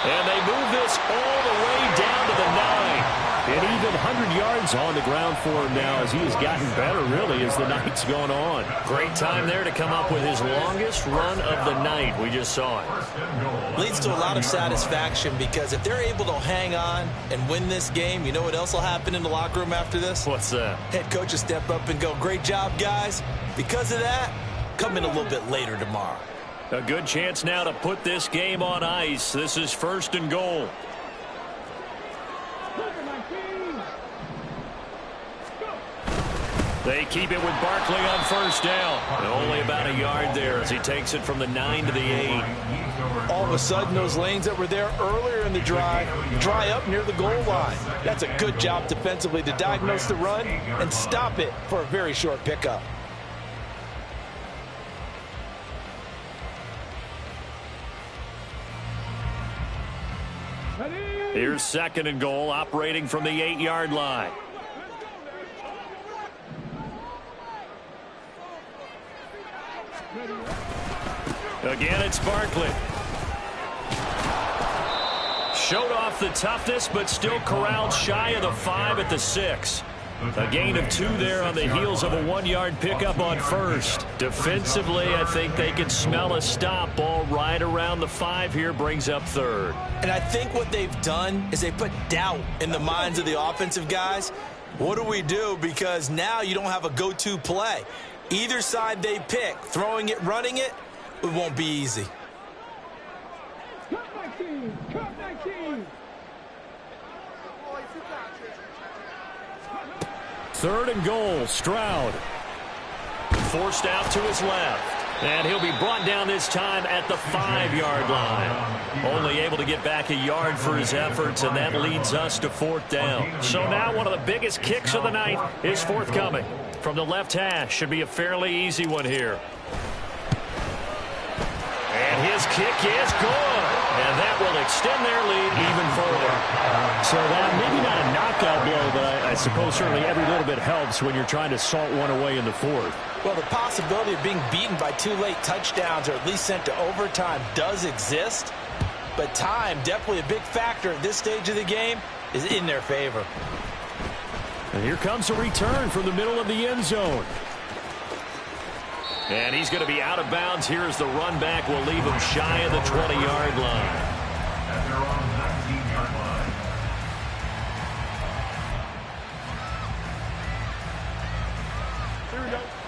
And they move this all the way down to the 9. An even 100 yards on the ground for him now as he has gotten better, really, as the night's gone on. Great time there to come up with his longest run of the night. We just saw it. Leads to a lot of satisfaction because if they're able to hang on and win this game, you know what else will happen in the locker room after this? What's that? Head coach will step up and go, great job, guys. Because of that, come in a little bit later tomorrow. A good chance now to put this game on ice. This is 1st and goal. They keep it with Barkley on 1st down. And only about a yard there as he takes it from the 9 to the 8. All of a sudden, those lanes that were there earlier in the drive dry up near the goal line. That's a good job defensively to diagnose the run and stop it for a very short pickup. Here's 2nd and goal, operating from the 8-yard line. Again, it's Barkley. Showed off the toughness, but still corralled shy of the 5 at the 6. A gain of 2 there on the heels of a 1-yard pickup on 1st. Defensively, I think they can smell a stop. Ball right around the 5 here, brings up 3rd. And I think what they've done is they put doubt in the minds of the offensive guys. What do we do? Because now you don't have a go-to play. Either side they pick, throwing it, running it, it won't be easy. Cut 19! Cut 19! 3rd and goal, Stroud. Forced out to his left. And he'll be brought down this time at the 5-yard line. Only able to get back a yard for his efforts, and that leads us to 4th down. So now one of the biggest kicks of the night is forthcoming. From the left hash, should be a fairly easy one here. And his kick is good. And that will extend their lead even further. So that maybe not a knockout blow, but I suppose certainly every little bit helps when you're trying to salt one away in the 4th. Well, the possibility of being beaten by 2 late touchdowns or at least sent to overtime does exist. But time, definitely a big factor at this stage of the game, is in their favor. And here comes a return from the middle of the end zone. And he's going to be out of bounds here as the run back will leave him shy of the 20-yard line. At their own 19-yard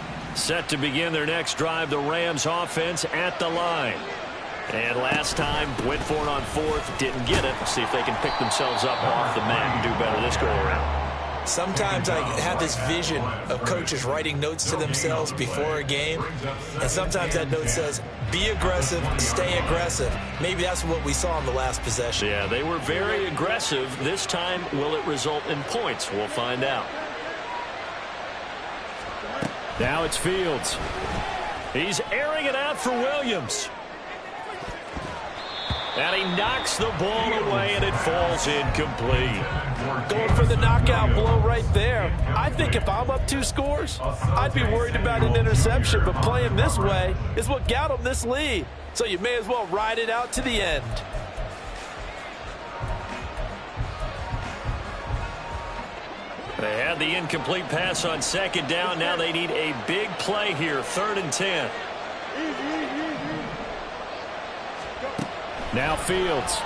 line. Set to begin their next drive, the Rams offense at the line. And last time, went for it on 4th, didn't get it. See if they can pick themselves up off the mat and do better this go-around. Sometimes I have this vision of coaches writing notes to themselves before a game, and sometimes that note says, be aggressive, stay aggressive. Maybe that's what we saw in the last possession. Yeah, they were very aggressive. This time, will it result in points? We'll find out. Now it's Fields. He's airing it out for Williams. And he knocks the ball away, and it falls incomplete. Going for the knockout blow right there. I think if I'm up 2 scores, I'd be worried about an interception, but playing this way is what got them this lead. So you may as well ride it out to the end. They had the incomplete pass on 2nd down. Now they need a big play here, 3rd and 10. Now Fields.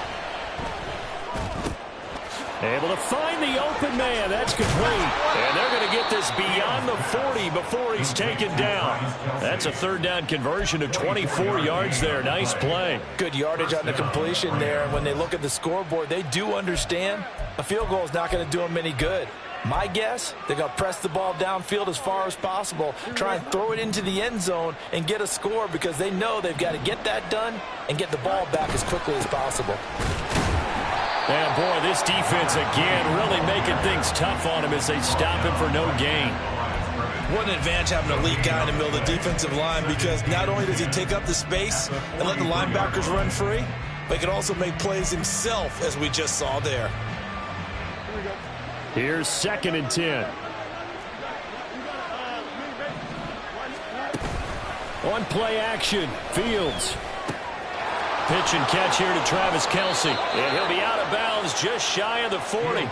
Able to find the open man. That's complete. And they're going to get this beyond the 40 before he's taken down. That's a 3rd down conversion of 24 yards there. Nice play. Good yardage on the completion there. And when they look at the scoreboard, they do understand a field goal is not going to do them any good. My guess, they're going to press the ball downfield as far as possible, try and throw it into the end zone and get a score because they know they've got to get that done and get the ball back as quickly as possible. And boy, this defense again really making things tough on him as they stop him for no gain. What an advantage having an elite guy in the middle of the defensive line because not only does he take up the space and let the linebackers run free, but he can also make plays himself as we just saw there. Here's 2nd and 10. On play action, Fields. Pitch and catch here to Travis Kelce. And he'll be out of bounds just shy of the 40.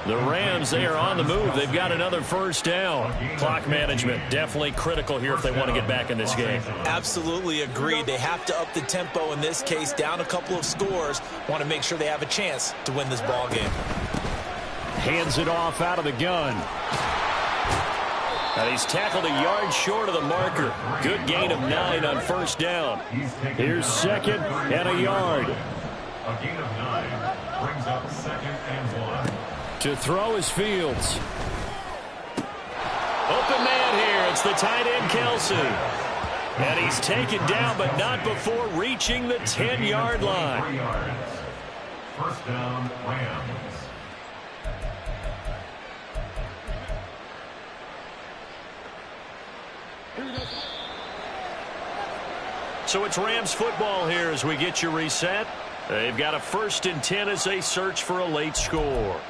The Rams, they are on the move. They've got another first down. Clock management, definitely critical here if they want to get back in this game. Absolutely agreed. They have to up the tempo in this case, down a couple of scores. Want to make sure they have a chance to win this ball game. Hands it off out of the gun. And he's tackled a yard short of the marker. Good gain of 9 on first down. Here's second and a yard. A gain of 9 brings up 2nd and 1. To throw is Fields. Open man here. It's the tight end, Kelsey. And he's taken down, but not before reaching the 10-yard line. 3 yards. First down, Rams. So it's Rams football here as we get you reset. They've got a 1st and 10 as they search for a late score.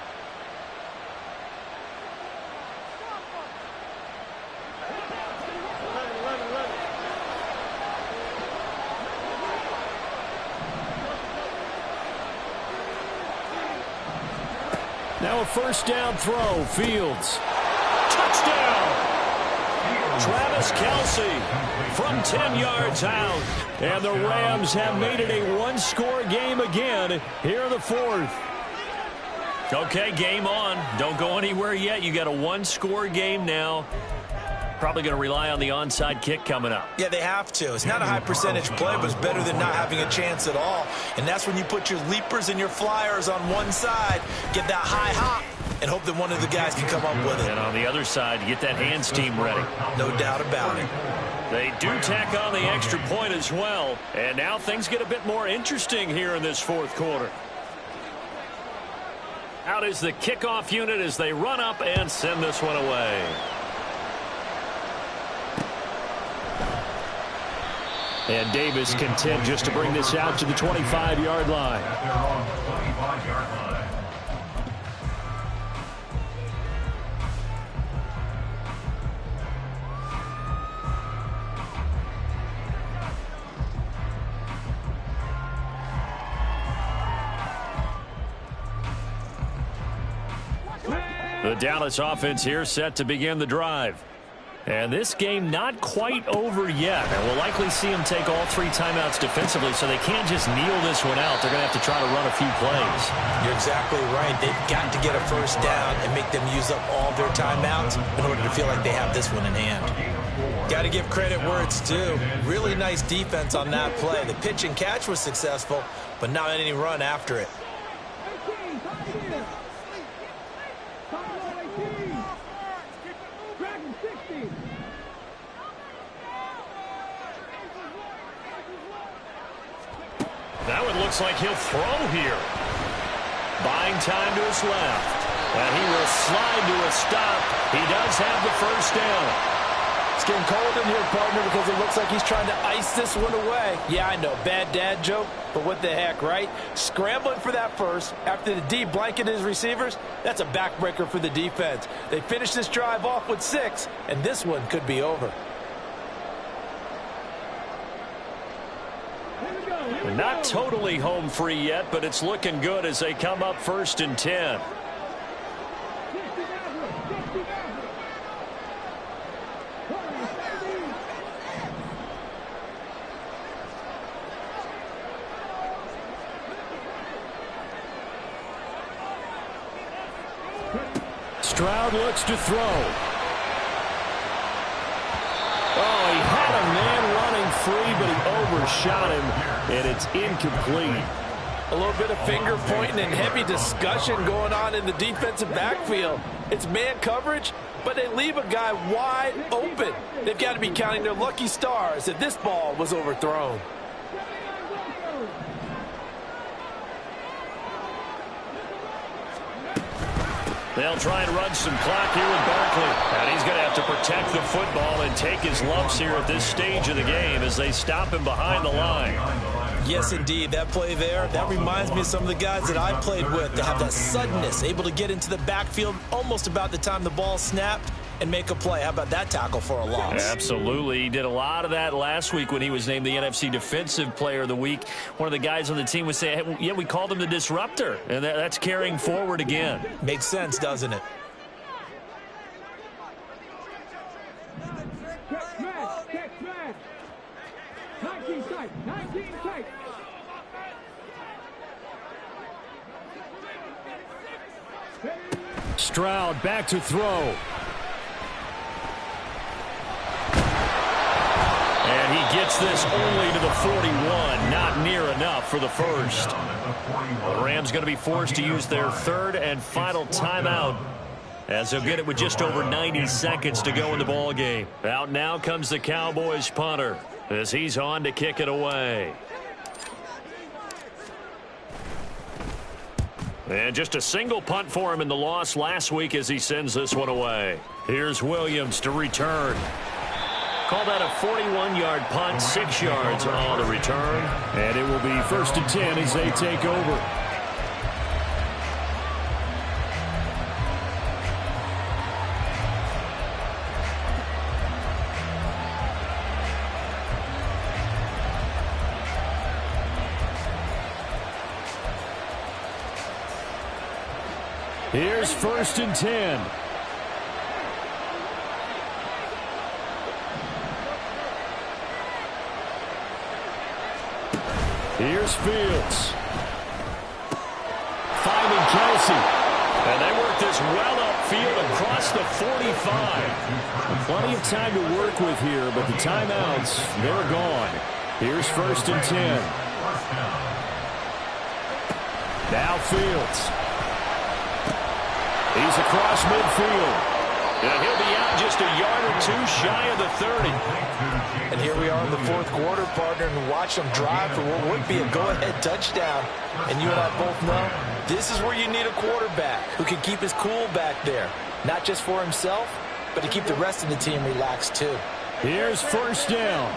Now a first down throw. Fields. Touchdown! Travis Kelce from 10 yards out. And the Rams have made it a one-score game again here in the 4th. Okay, game on. Don't go anywhere yet. You got a one-score game now. Probably going to rely on the onside kick coming up. Yeah, they have to. It's not a high percentage play, but it's better than not having a chance at all. And that's when you put your leapers and your flyers on one side, get that high hop, and hope that one of the guys can come up with it. And on the other side, you get that hands team ready. No doubt about it. They do tack on the extra point as well. And now things get a bit more interesting here in this 4th quarter. Out is the kickoff unit as they run up and send this one away. And Davis content just to bring this out to the 25-yard line. They're on the 25-yard line. The Dallas offense here set to begin the drive. And this game not quite over yet. And we'll likely see them take all 3 timeouts defensively, so they can't just kneel this one out. They're going to have to try to run a few plays. You're exactly right. They've got to get a first down and make them use up all their timeouts in order to feel like they have this one in hand. Got to give credit where it's due. Really nice defense on that play. The pitch and catch was successful, but not any run after it. Now it looks like he'll throw here. Buying time to his left. And he will slide to a stop. He does have the first down. It's getting cold in here, partner, because it looks like he's trying to ice this one away. Yeah, I know, bad dad joke, but what the heck, right? Scrambling for that first after the D blanketed his receivers, that's a backbreaker for the defense. They finished this drive off with 6, and this one could be over. They're not totally home free yet, but it's looking good as they come up 1st and 10. Stroud looks to throw. Oh, he had a man running free, but he overshot him, and it's incomplete. A little bit of finger pointing and heavy discussion going on in the defensive backfield. It's man coverage, but they leave a guy wide open. They've got to be counting their lucky stars that this ball was overthrown. They'll try and run some clock here with Barkley. And he's going to have to protect the football and take his lumps here at this stage of the game as they stop him behind the line. Yes, indeed. That play there, that reminds me of some of the guys that I played with that have that suddenness, able to get into the backfield almost about the time the ball snapped and make a play. How about that tackle for a loss? Absolutely. He did a lot of that last week when he was named the NFC Defensive Player of the Week. One of the guys on the team would say, hey, yeah, we called him the disruptor, and that's carrying forward again. Makes sense, doesn't it? Get smash. 19 tight. 19 tight. Stroud back to throw. And he gets this only to the 41. Not near enough for the first. The Rams going to be forced to use their third and final timeout, as they'll get it with just over 90 seconds to go in the ball game. Out now comes the Cowboys punter as he's on to kick it away. And just a single punt for him in the loss last week as he sends this one away. Here's Williams to return. Call that a 41-yard punt, 6 yards on the return. And it will be 1st and 10 as they take over. Here's 1st and 10. Here's Fields. Finding Kelsey. And they work this well upfield across the 45. Plenty of time to work with here, but the timeouts, they're gone. Here's 1st and 10. Now Fields. He's across midfield. And he'll be out just a yard or two shy of the 30. And here we are in the 4th quarter, partner, and watch them drive for what would be a go-ahead touchdown. And you and I both know this is where you need a quarterback who can keep his cool back there. Not just for himself, but to keep the rest of the team relaxed too. Here's 1st down.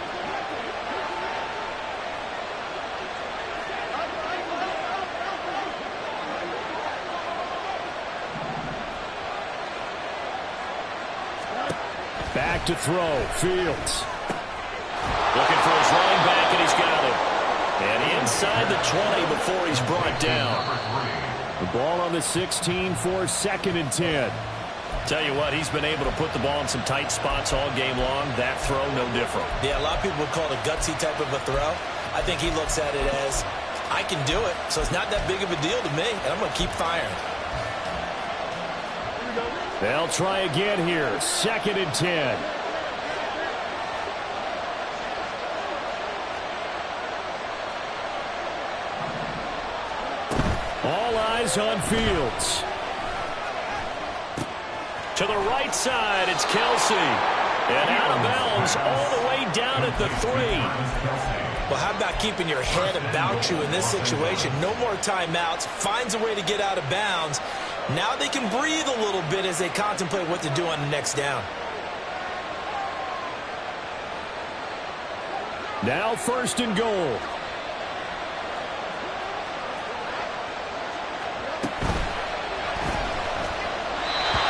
Back to throw. Fields. Looking for his running back, and he's got him. And inside the 20 before he's brought down. The ball on the 16 for 2nd and 10. Tell you what, he's been able to put the ball in some tight spots all game long. That throw, no different. Yeah, a lot of people would call it a gutsy type of a throw. I think he looks at it as, I can do it, so it's not that big of a deal to me, and I'm going to keep firing. They'll try again here. 2nd and 10. All eyes on Fields. To the right side, it's Kelsey. And out of bounds all the way down at the 3. Well, how about keeping your head about you in this situation? No more timeouts. Finds a way to get out of bounds. Now they can breathe a little bit as they contemplate what to do on the next down. Now 1st and goal.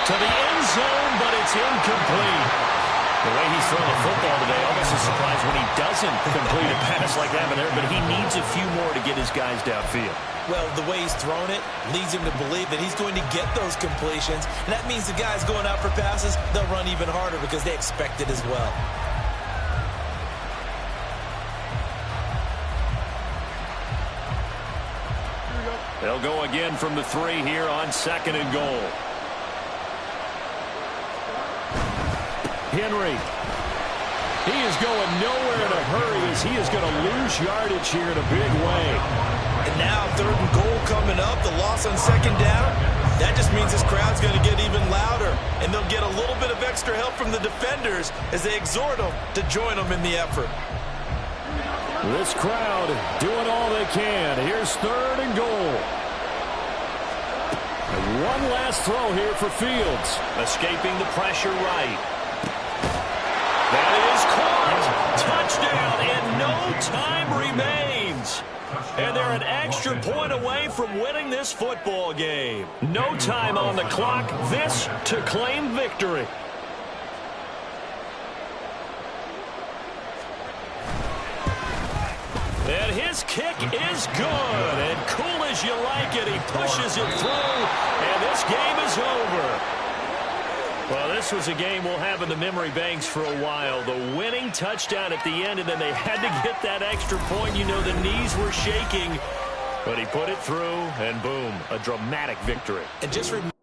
To the end zone, but it's incomplete. The way he's throwing the football today, almost a surprise when he doesn't complete a pass like that there, but he needs a few more to get his guys downfield. Well, the way he's thrown it leads him to believe that he's going to get those completions. And that means the guys going out for passes, they'll run even harder because they expect it as well. They'll go again from the 3 here on 2nd and goal. Henry. He is going nowhere in a hurry as he is going to lose yardage here in a big way. And now 3rd and goal coming up. The loss on 2nd down. That just means this crowd's going to get even louder. And they'll get a little bit of extra help from the defenders as they exhort them to join them in the effort. This crowd doing all they can. Here's 3rd and goal. And one last throw here for Fields. Escaping the pressure right. That is caught. Touchdown, and no time remains. And they're an extra point away from winning this football game. No time on the clock. This to claim victory. And his kick is good. And cool as you like it, he pushes it through. And this game is over. Well, this was a game we'll have in the memory banks for a while. The winning touchdown at the end, and then they had to get that extra point. You know, the knees were shaking. But he put it through, and boom, a dramatic victory. And just remember,